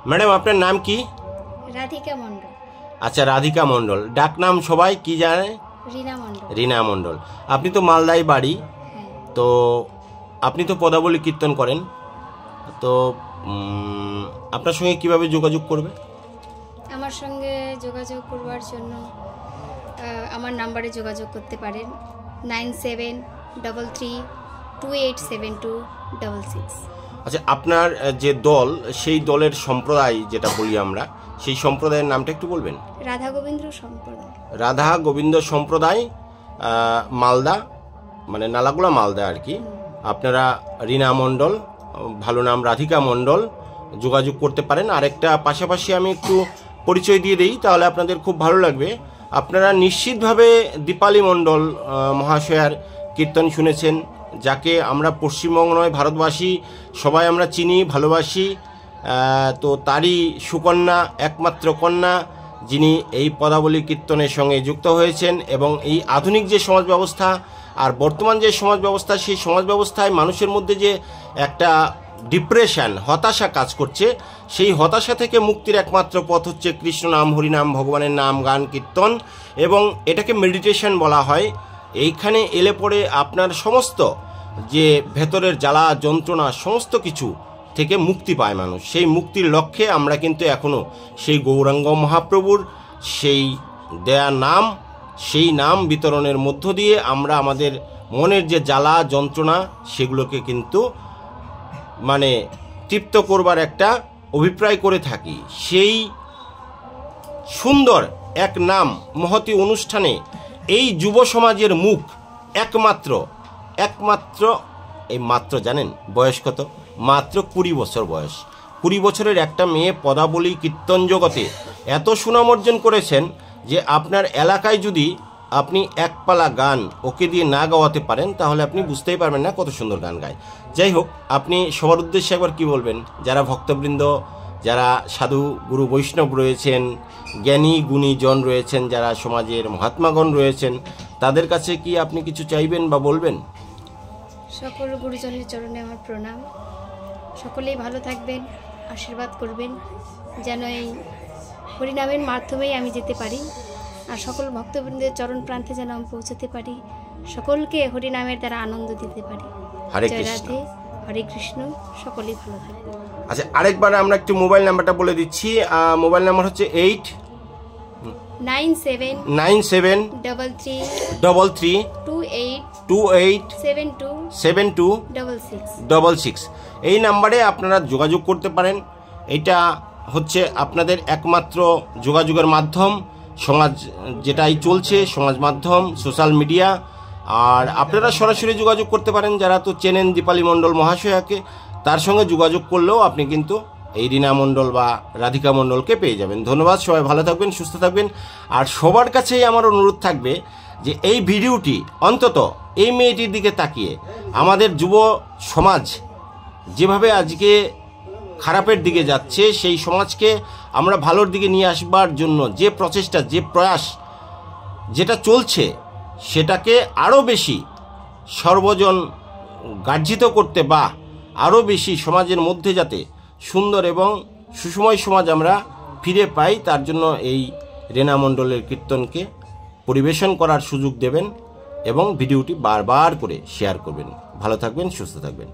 Madam আপনার নাম কি? রাধিকা মণ্ডল। আচ্ছা, রাধিকা মণ্ডল। ডাক নাম সবাই কি জানে? রিনা মণ্ডল। রিনা মণ্ডল। আপনি তো মালদায় বাড়ি, হ্যাঁ। তো আপনি তো পদাবলী কীর্তন করেন, তো আপনার সঙ্গে কিভাবে যোগাযোগ করবে? আমার সঙ্গে যোগাযোগ করবার জন্য আমার নাম্বারে যোগাযোগ করতে পারেন 9733287266। আচ্ছা, আপনার যে দল, সেই দলের সম্প্রদায় যেটা বলি আমরা, সেই সম্প্রদায়ের নামটা একটু বলবেন? রাধা গোবিন্দ সম্প্রদায়। রাধা গোবিন্দ সম্প্রদায়, মালদা, মানে নালাগোলা মালদা আর কি। আপনারা রিনা মণ্ডল, ভালো নাম রাধিকা মণ্ডল, যোগাযোগ করতে পারেন। আরেকটা পাশাপাশি আমি একটু পরিচয় দিয়ে দিই, তাহলে আপনাদের খুব ভালো লাগবে। আপনারা নিশ্চিতভাবে দীপালি মণ্ডল মহাশয়ার কীর্তন শুনেছেন, যাকে আমরা পশ্চিমবঙ্গ নয় ভারতবাসী সবাই আমরা চিনি, ভালোবাসি। তো তারই সুকন্যা, একমাত্র কন্যা, যিনি এই পদাবলী কীর্তনের সঙ্গে যুক্ত হয়েছেন। এবং এই আধুনিক যে সমাজ ব্যবস্থা আর বর্তমান যে সমাজ ব্যবস্থা, সেই সমাজ ব্যবস্থায় মানুষের মধ্যে যে একটা ডিপ্রেশন, হতাশা কাজ করছে, সেই হতাশা থেকে মুক্তির একমাত্র পথ হচ্ছে কৃষ্ণ নাম, হরিনাম, ভগবানের নাম, গান, কীর্তন, এবং এটাকে মেডিটেশন বলা হয়। এইখানে এলে পরে আপনার সমস্ত যে ভেতরের জ্বালা যন্ত্রণা সমস্ত কিছু থেকে মুক্তি পায় মানুষ। সেই মুক্তির লক্ষ্যে আমরা কিন্তু এখনও সেই গৌরাঙ্গ মহাপ্রভুর সেই দেয়া নাম, সেই নাম বিতরণের মধ্য দিয়ে আমরা আমাদের মনের যে জ্বালা যন্ত্রণা সেগুলোকে কিন্তু মানে তৃপ্ত করবার একটা অভিপ্রায় করে থাকি। সেই সুন্দর এক নাম মহতি অনুষ্ঠানে এই যুব সমাজের মুখ একমাত্র এই মাত্র জানেন বয়স কত? মাত্র 20 বছর বয়স। 20 বছরের একটা মেয়ে পদাবলী কীর্তন জগতে এত সুনাম অর্জন করেছেন যে আপনার এলাকায় যদি আপনি এক পালা গান ওকে দিয়ে না গাওয়াতে পারেন, তাহলে আপনি বুঝতেই পারবেন না কত সুন্দর গান গায়। যাই হোক, আপনি সবার উদ্দেশ্যে একবার কি বলবেন? যারা ভক্তবৃন্দ, যারা সাধু গুরু বৈষ্ণব রয়েছেন, জ্ঞানী গুণীজন রয়েছেন, যারা সমাজের মহাত্মাগণ রয়েছেন, তাদের কাছে কি আপনি কিছু চাইবেন বা বলবেন? সকল গুরুজনের চরণে আমার প্রণাম। সকলেই ভালো থাকবেন, আশীর্বাদ করবেন যেন এই হরিনামের মাধ্যমেই আমি যেতে পারি, আর সকল ভক্তবৃন্দের চরণ প্রান্তে যেন আমি পৌঁছতে পারি, সকলকে হরিনামের দ্বারা আনন্দ দিতে পারি। হরে জয় কৃষ্ণ। রাধে, হরে কৃষ্ণ। সকলেই ভালো থাকবেন। আচ্ছা, আরেকবার আমরা একটু মোবাইল নাম্বারটা বলে দিচ্ছি। মোবাইল নাম্বার হচ্ছে 9733287266। এই নাম্বারে আপনারা যোগাযোগ করতে পারেন। এটা হচ্ছে আপনাদের একমাত্র যোগাযোগের মাধ্যম, সমাজ যেটাই চলছে, সমাজ মাধ্যম, সোশ্যাল মিডিয়া। আর আপনারা সরাসরি যোগাযোগ করতে পারেন, যারা তো চেনেন দীপালি মণ্ডল মহাশয়াকে, তার সঙ্গে যোগাযোগ করলেও আপনি কিন্তু এই রিনা মণ্ডল বা রাধিকা মণ্ডলকে পেয়ে যাবেন। ধন্যবাদ, সবাই ভালো থাকবেন, সুস্থ থাকবেন। আর সবার কাছেই আমার অনুরোধ থাকবে যে এই ভিডিওটি অন্তত এই মেয়েটির দিকে তাকিয়ে আমাদের যুব সমাজ যেভাবে আজকে খারাপের দিকে যাচ্ছে, সেই সমাজকে আমরা ভালোর দিকে নিয়ে আসবার জন্য যে প্রচেষ্টা, যে প্রয়াস যেটা চলছে, সেটাকে আরও বেশি সর্বজন গার্জিত করতে বা আরও বেশি সমাজের মধ্যে যাতে সুন্দর এবং সুসময় সমাজ আমরা ফিরে পাই, তার জন্য এই রিনা মণ্ডলের কীর্তনকে পরিবেশন করার সুযোগ দেবেন এবং ভিডিওটি বারবার করে শেয়ার করবেন। ভালো থাকবেন, সুস্থ থাকবেন।